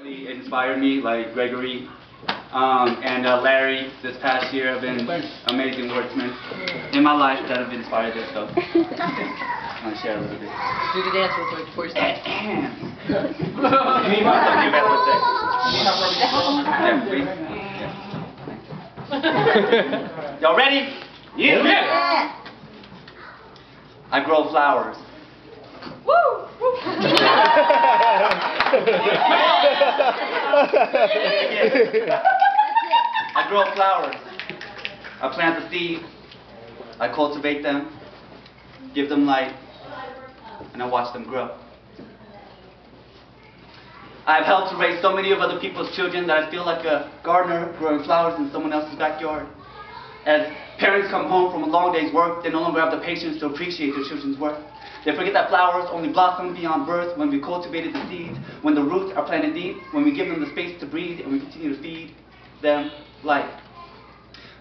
really inspired me, like Gregory and Larry this past year have been amazing wordsmen in my life that have inspired this stuff. I want to share a little bit. Do the dance real quick before you start. Y'all ready? Yeah. I grow flowers. Woo! I grow flowers. I plant the seeds. I cultivate them, give them light, and I watch them grow. I've helped to raise so many of other people's children that I feel like a gardener growing flowers in someone else's backyard. As parents come home from a long day's work, they no longer have the patience to appreciate their children's work. They forget that flowers only blossom beyond birth when we cultivated the seeds, when the roots are planted deep, when we give them the space to breathe, and we continue to feed them life.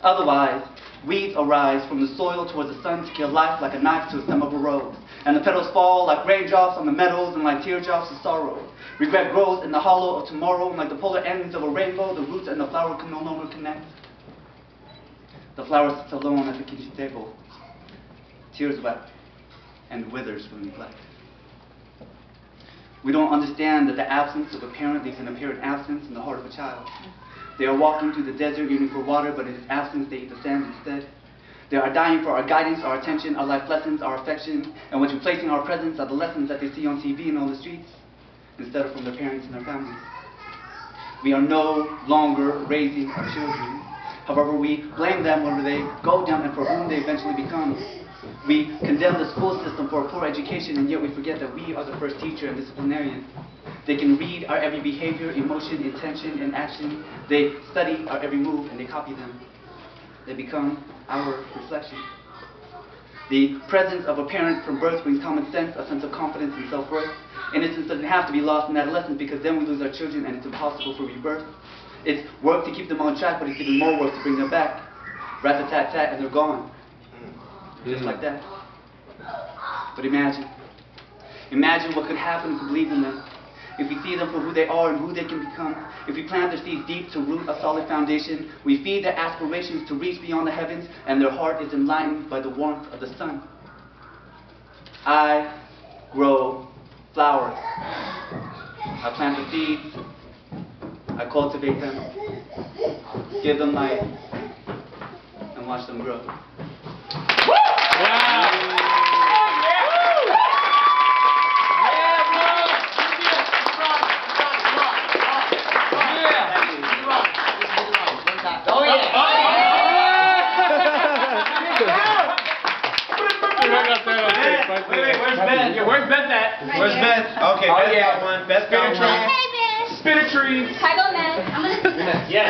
Otherwise, weeds arise from the soil towards the sun to kill life like a knife to a stem of a rose. And the petals fall like raindrops on the meadows and like teardrops of sorrow. Regret grows in the hollow of tomorrow, and like the polar ends of a rainbow, the roots and the flower can no longer connect. The flower sits alone at the kitchen table, tears wet, and withers from neglect. We don't understand that the absence of a parent leaves an apparent absence in the heart of a child. They are walking through the desert yearning for water, but in its absence they eat the sand instead. They are dying for our guidance, our attention, our life lessons, our affection, and what's replacing our presence are the lessons that they see on TV and on the streets, instead of from their parents and their families. We are no longer raising our children. However, we blame them whenever they go down and for whom they eventually become. We condemn the school system for a poor education, and yet we forget that we are the first teacher and disciplinarian. They can read our every behavior, emotion, intention, and action. They study our every move, and they copy them. They become our reflection. The presence of a parent from birth brings common sense, a sense of confidence and self-worth. Innocence doesn't have to be lost in adolescence, because then we lose our children and it's impossible for rebirth. It's work to keep them on track, but it's even more work to bring them back. Rat-a-tat-tat, and they're gone. Just like that. But imagine what could happen if we believe in them. If we see them for who they are and who they can become. If we plant their seeds deep to root a solid foundation. We feed their aspirations to reach beyond the heavens, and their heart is enlightened by the warmth of the sun. I grow flowers. I plant the seeds. I cultivate them, give them light, and watch them grow. Where's Ben? Yeah, where's Ben at? Where's Ben? Okay, Ben's got one. Ben's got one. Hey, Ben. Spinner trees. Can I go next? I'm gonna sit next. Yes.